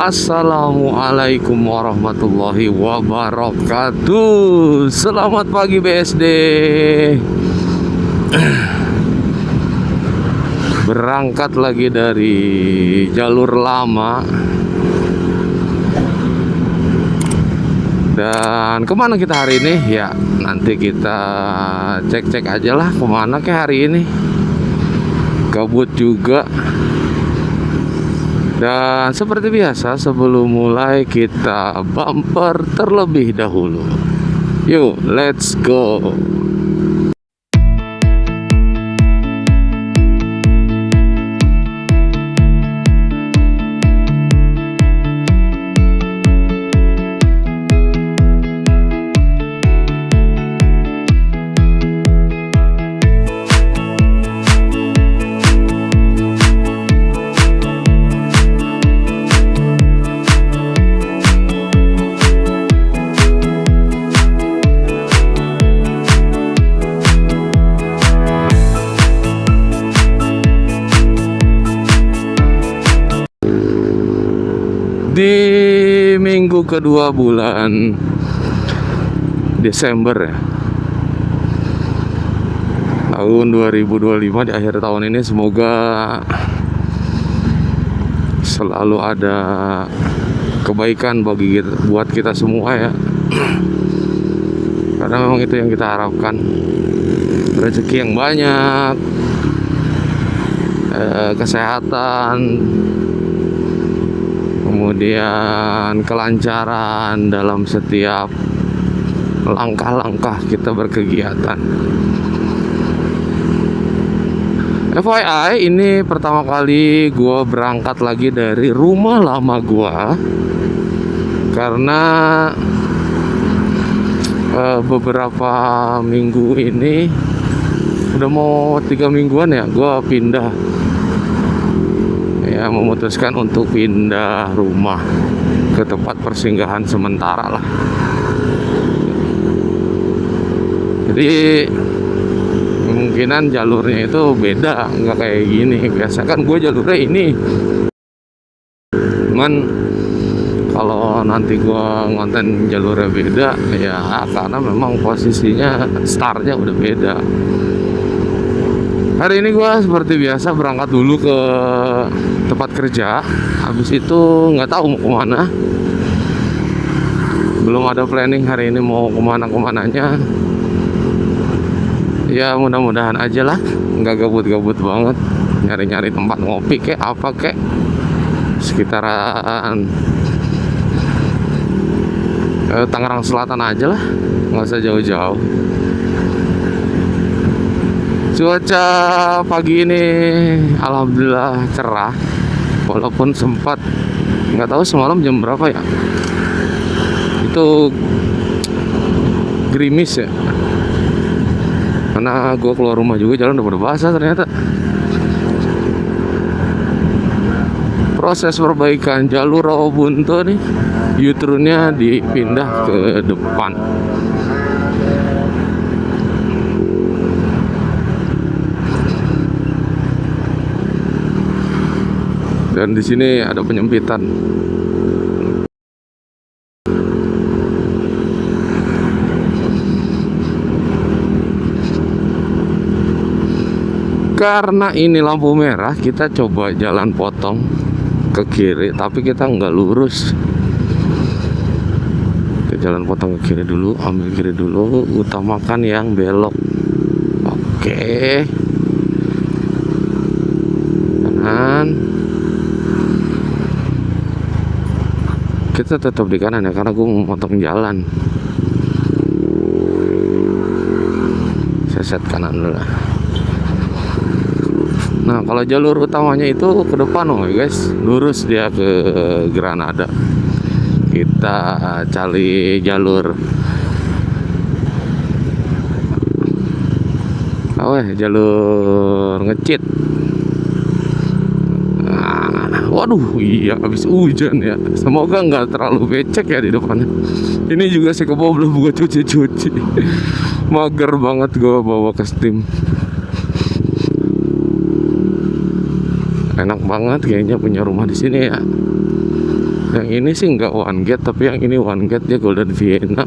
Assalamualaikum warahmatullahi wabarakatuh. Selamat pagi BSD. Berangkat lagi dari jalur lama. Dan kemana kita hari ini? Ya nanti kita cek-cek aja lah kemana ke hari ini. Gabut juga. Dan seperti biasa sebelum mulai kita bumper terlebih dahulu. Yuk let's go. Di minggu kedua bulan Desember ya, tahun 2025, di akhir tahun ini semoga selalu ada kebaikan buat kita semua ya. Karena memang itu yang kita harapkan, rezeki yang banyak, kesehatan, kemudian kelancaran dalam setiap langkah-langkah kita berkegiatan. FYI, ini pertama kali gue berangkat lagi dari rumah lama gue, karena beberapa minggu ini, udah mau 3 mingguan ya, gue pindah ya, memutuskan untuk pindah rumah ke tempat persinggahan sementara lah. Jadi kemungkinan jalurnya itu beda, nggak kayak gini. Biasa kan gue jalurnya ini, cuman kalau nanti gue ngonten jalurnya beda ya, karena memang posisinya startnya udah beda. Hari ini gue seperti biasa berangkat dulu ke tempat kerja. Habis itu nggak tahu mau kemana. Belum ada planning hari ini mau kemana-kemananya. Ya mudah-mudahan aja lah, nggak gabut-gabut banget. Nyari-nyari tempat ngopi kek apa kek sekitaran Tangerang Selatan aja lah, nggak usah jauh-jauh. Cuaca pagi ini alhamdulillah cerah, walaupun sempat nggak tahu semalam jam berapa ya, itu gerimis ya, karena gue keluar rumah juga jalan udah basah ternyata. Proses perbaikan jalur Rawabuntu nih, U-turn-nya dipindah ke depan. Dan di sini ada penyempitan. Karena ini lampu merah, kita coba jalan potong ke kiri, tapi kita nggak lurus. Kita jalan potong ke kiri dulu, ambil kiri dulu, utamakan yang belok. Oke. Kanan. Kita tetap di kanan ya, karena gue mau potong jalan. Saya set kanan dulu. Nah kalau jalur utamanya itu ke depan loh guys, lurus dia ke Granada. Kita cari jalur jalur ngecit. Waduh, iya habis hujan ya. Semoga nggak terlalu becek ya di depannya. Ini juga si kebo belum gue cuci-cuci. Mager banget gue bawa ke steam. Enak banget kayaknya punya rumah di sini ya. Yang ini sih nggak one gate, tapi yang ini one gate, dia Golden Vienna.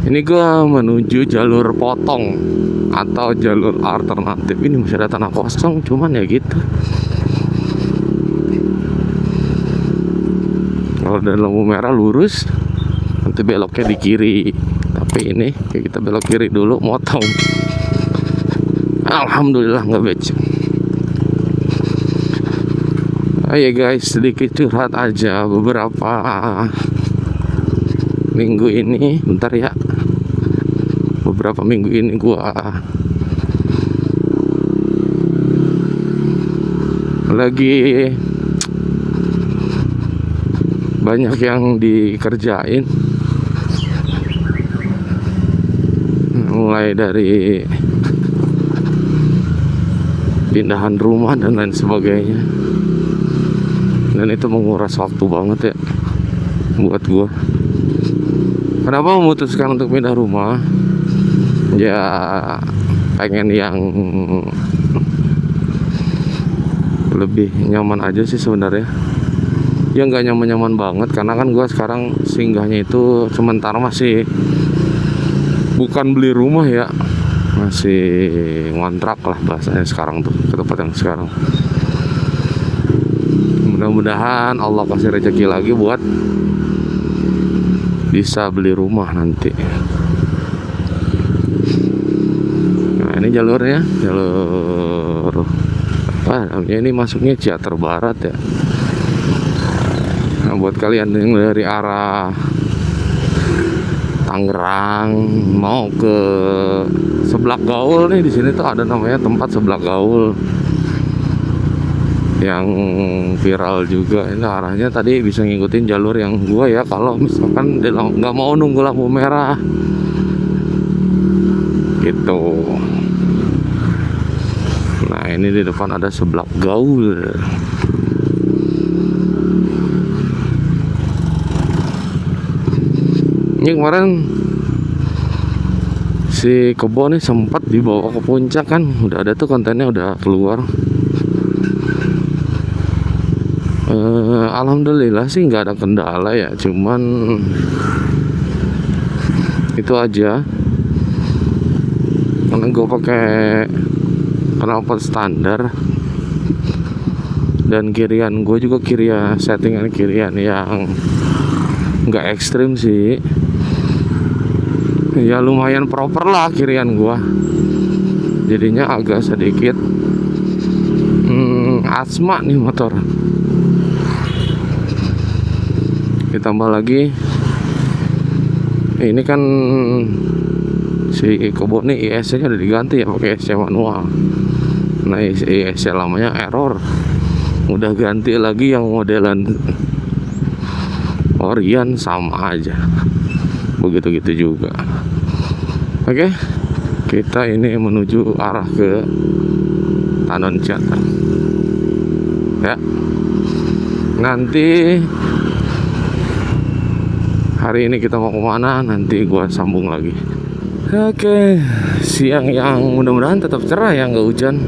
Ini gua menuju jalur potong atau jalur alternatif. Ini masih ada tanah kosong, cuman ya gitu. Kalau dari lampu merah lurus, nanti beloknya di kiri. Tapi ini kita belok kiri dulu, motong. Alhamdulillah nggak becek. Ayo guys, sedikit curhat aja. Beberapa minggu ini, bentar ya. Beberapa minggu ini gua lagi banyak yang dikerjain, mulai dari pindahan rumah dan lain sebagainya, dan itu menguras waktu banget ya buat gua. Kenapa memutuskan untuk pindah rumah? Ya pengen yang lebih nyaman aja sih sebenarnya. Ya nggak nyaman-nyaman banget, karena kan gua sekarang singgahnya itu sementara masih bukan beli rumah ya, masih ngontrak lah bahasanya sekarang tuh, ke tempat yang sekarang. Mudah-mudahan Allah kasih rezeki lagi buat bisa beli rumah nanti. Nah ini jalurnya, jalur apa namanya, ini masuknya Ciater Barat ya. Nah buat kalian yang dari arah Tangerang mau ke Seblak Gaul nih, di sini tuh ada namanya tempat Seblak Gaul yang viral juga. Ini arahnya tadi bisa ngikutin jalur yang gua ya, kalau misalkan nggak mau nunggu lampu merah gitu. Nah ini di depan ada Seblak Gaul. Ini kemarin si Kebo nih sempat dibawa ke puncak kan, udah ada tuh kontennya, udah keluar. Alhamdulillah sih nggak ada kendala ya, cuman itu aja. Karena gue pakai knalpot standar, dan kirian gue juga settingan kirian yang nggak ekstrim sih, ya lumayan proper lah kirian gue. Jadinya agak sedikit asma nih motor. Ditambah lagi ini kan si Kebo nih ISC nya udah diganti ya, pakai ISC manual. Nah ISC lamanya error, udah ganti lagi yang modelan Orion, sama aja, begitu-gitu juga. Oke, kita ini menuju arah ke Tanon Ciater ya. Nanti hari ini kita mau kemana, nanti gua sambung lagi. Oke, siang yang mudah-mudahan tetap cerah ya, nggak hujan.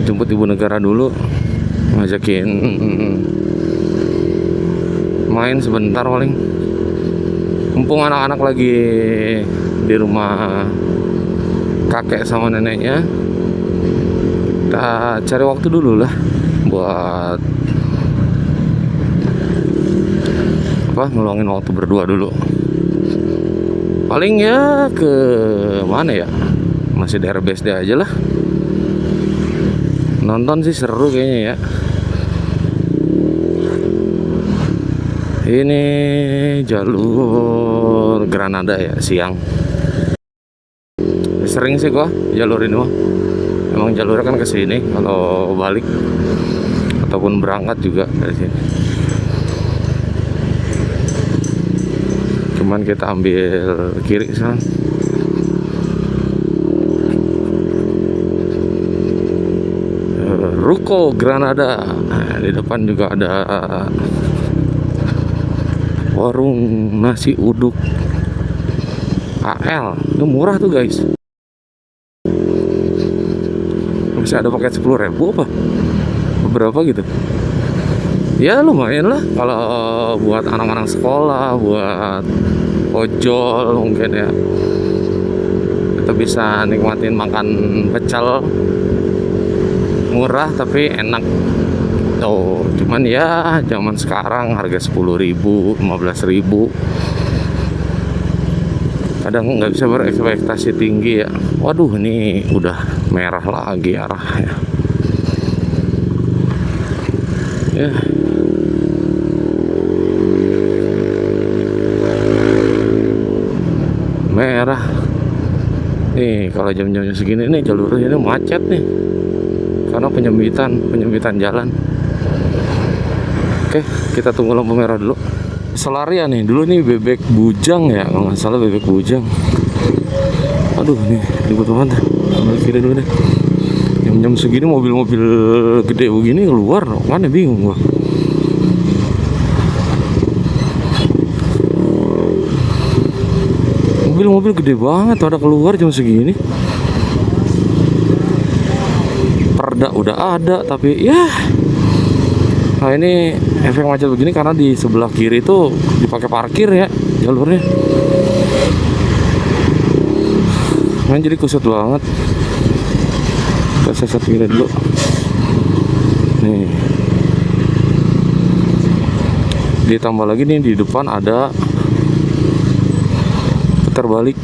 Jemput ibu negara dulu, ngajakin main sebentar paling. Mumpung anak-anak lagi di rumah kakek sama neneknya, kita cari waktu dulu lah buat ngeluangin waktu berdua dulu. Paling ya ke mana ya, masih daerah BSD aja lah. Nonton sih seru kayaknya ya. Ini jalur Granada ya, siang. Sering sih gua jalur ini mah. Emang jalurnya kan ke sini kalau balik ataupun berangkat juga dari sini. Cuman kita ambil kiri sana. Ruko Granada. Nah, di depan juga ada warung nasi uduk AL. Itu murah tuh guys. Bisa ada paket 10.000 apa berapa gitu. Ya lumayan lah kalau buat anak-anak sekolah, buat ojol mungkin ya. Kita bisa nikmatin makan pecel murah tapi enak. Oh, cuman ya zaman sekarang harga 10.000, 15.000. Kadang nggak bisa berekspektasi tinggi ya. Waduh, ini udah merah lagi arahnya. Ya. Merah. Nih, kalau jam-jam segini nih jalurnya ini macet nih. Karena penyempitan jalan. Oke, kita tunggu lampu merah dulu. Solaria nih, dulu nih bebek bujang ya, kalau nggak salah bebek bujang. Aduh, nih ribut banget. Ambil kiri dulu deh. Jam-jam segini mobil-mobil gede begini keluar, mana bingung gua. Mobil-mobil gede banget pada keluar jam segini. Perda udah ada, tapi ya. Nah ini efek macet begini karena di sebelah kiri itu dipakai parkir ya jalurnya. Nah jadi kusut banget. Kita set kiri dulu. Nih. Ditambah lagi nih di depan ada putar balik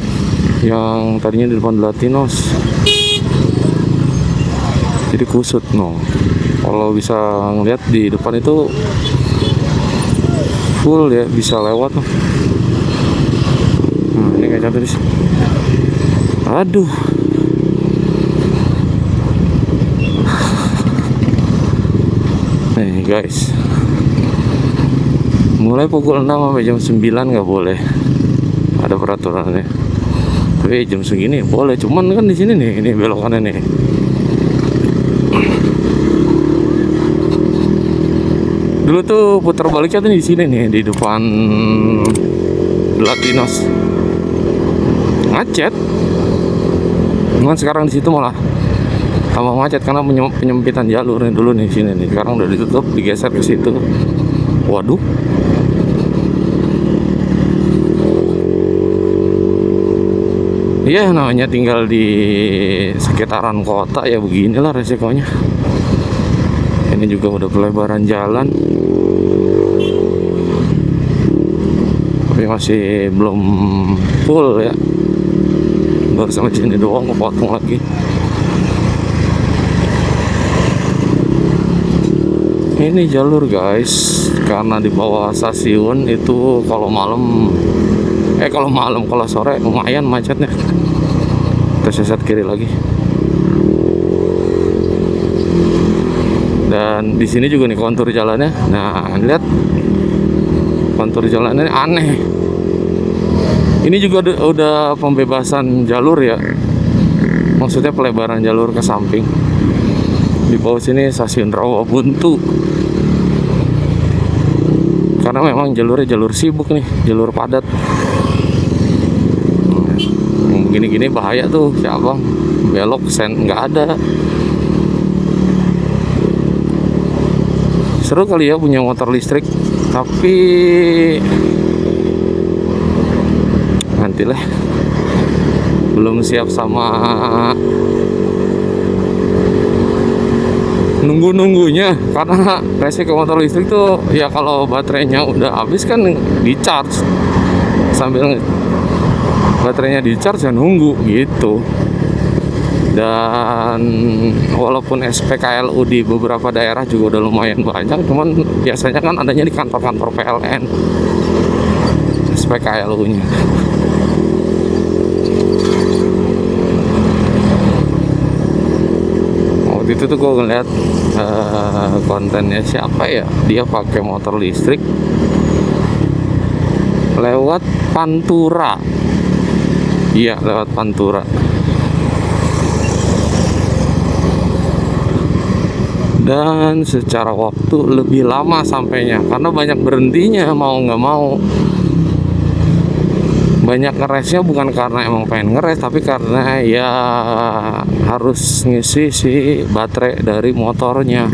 yang tadinya di depan Latinos. Jadi kusut no. Kalau bisa ngeliat di depan itu full ya, bisa lewat tuh. Nah ini kayak tadi. Aduh. Nih guys, mulai pukul 6 sampai jam 9 nggak boleh, ada peraturannya. Tapi jam segini boleh, cuman kan di sini nih, ini belokannya nih. Dulu tuh putar baliknya tuh di sini nih, di depan Latinos. Macet. Cuman sekarang di situ malah tambah macet karena penyempitan jalur nih dulu nih sini nih. Sekarang udah ditutup, digeser ke situ. Waduh. Iya, namanya tinggal di sekitaran kota ya beginilah resikonya. Ini juga udah pelebaran jalan. Tapi masih belum full ya. Baru sampai sini doang, kepotong lagi. Ini jalur guys, karena di bawah stasiun itu kalau sore lumayan macetnya. Kita sesat kiri lagi. Dan di sini juga nih kontur jalannya. Nah, lihat kontur jalannya aneh. Ini juga udah pembebasan jalur ya. Maksudnya pelebaran jalur ke samping. Di bawah sini stasiun Rawabuntu. Karena memang jalurnya jalur sibuk nih, jalur padat. Gini-gini bahaya tuh, siapa belok sen nggak ada. Seru kali ya punya motor listrik, tapi nantilah, belum siap sama nunggunya. Karena resiko motor listrik tuh ya kalau baterainya udah habis kan di charge, sambil baterainya di charge ya nunggu gitu. Dan walaupun SPKLU di beberapa daerah juga udah lumayan banyak, cuman biasanya kan adanya di kantor-kantor PLN SPKLU-nya. Waktu itu tuh gue ngeliat kontennya siapa ya, dia pakai motor listrik lewat Pantura. Iya, lewat Pantura. Dan secara waktu lebih lama sampainya karena banyak berhentinya, mau nggak mau. Banyak ngeresnya bukan karena emang pengen ngeres, tapi karena ya harus ngisi si baterai dari motornya.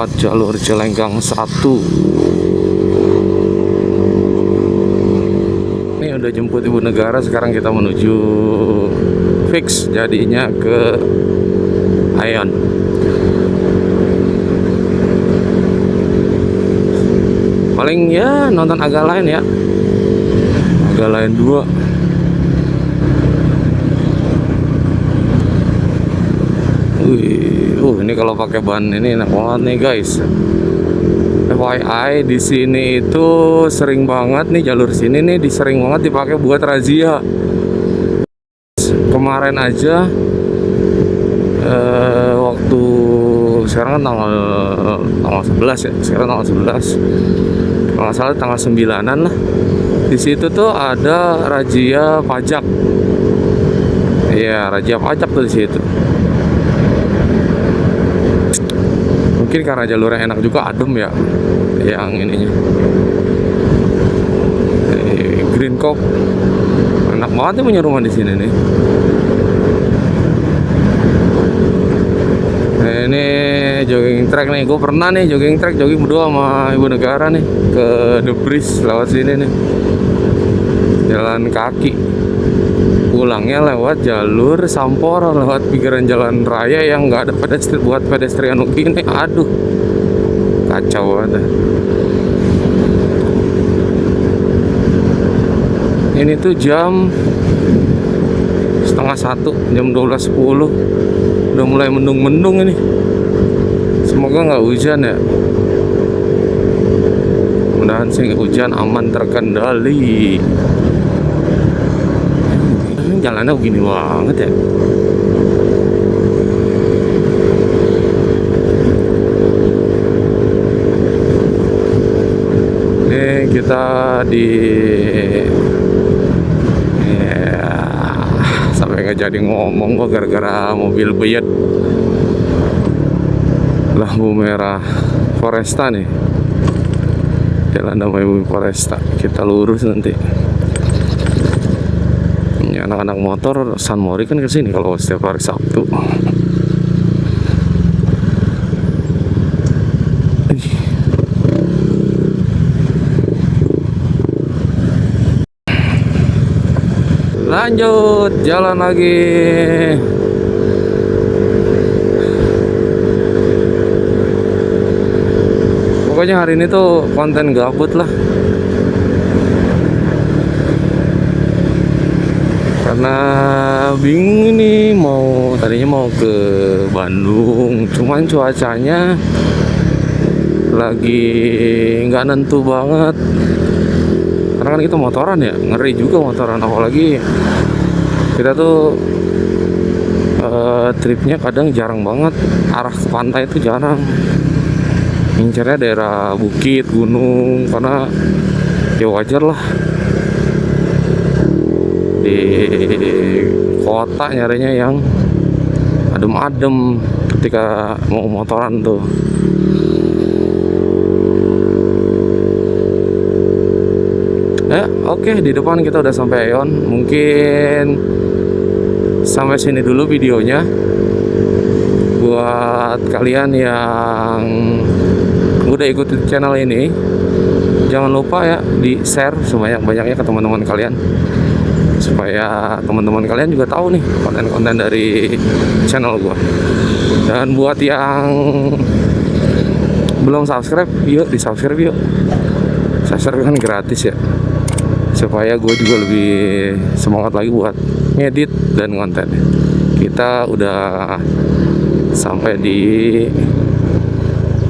lewat jalur Cilenggang 1. Ini udah jemput ibu negara, sekarang kita menuju fix jadinya ke Aeon. Paling ya nonton agak lain ya, agak lain 2. Ini kalau pakai ban ini enak banget nih guys. FYI, di sini itu sering banget nih, jalur sini nih sering banget dipakai buat razia. Kemarin aja waktu sekarang kan tanggal 11 ya, sekarang tanggal 11. Kalau nggak salah tanggal 9-an lah. Di situ tuh ada razia pajak. Iya, razia pajak tuh di situ. Mungkin karena jalurnya enak juga, adem ya, yang ininya Green Cop. Enak banget nih punya rumah di sini nih. Ini jogging track nih, gue pernah nih jogging berdua sama ibu negara nih ke The Bridge lewat sini nih, jalan kaki. Pulangnya lewat jalur Samporo, lewat pinggiran jalan raya yang nggak ada pedestrian, buat pedestrian gini. Aduh, kacau banget. Ini tuh jam setengah 1, jam 12.10. Udah mulai mendung-mendung ini. Semoga nggak hujan ya. Mudah-mudahan sih nggak hujan, aman, terkendali. Jalannya begini banget ya. Ini kita di ya, sampai nggak jadi ngomong kok gara-gara mobil beyet. Lampu merah Foresta nih, jalan namanya mobil Foresta. Kita lurus nanti. Anak-anak motor San Mori kan kesini kalau setiap hari Sabtu. Lanjut jalan lagi. Pokoknya hari ini tuh konten gabut lah. Karena bingung nih, tadinya mau ke Bandung, cuman cuacanya lagi nggak nentu banget. Karena kan kita motoran ya, ngeri juga motoran, apalagi kita tuh tripnya kadang jarang banget, arah ke pantai itu jarang. Incernya daerah bukit, gunung, karena ya wajar lah. Di kota nyarinya yang adem-adem ketika mau motoran tuh. Oke, di depan kita udah sampai Aeon. Mungkin sampai sini dulu videonya. Buat kalian yang udah ikuti channel ini, jangan lupa ya di share sebanyak-banyaknya ke teman-teman kalian, supaya teman-teman kalian juga tahu nih konten-konten dari channel gua. Dan buat yang belum subscribe, yuk di subscribe yuk. Subscribe kan gratis ya, supaya gue juga lebih semangat lagi buat ngedit dan konten. Kita udah sampai di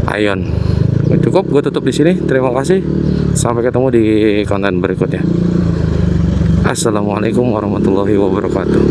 Aeon. Cukup, gue tutup di sini. Terima kasih. Sampai ketemu di konten berikutnya. Assalamualaikum warahmatullahi wabarakatuh.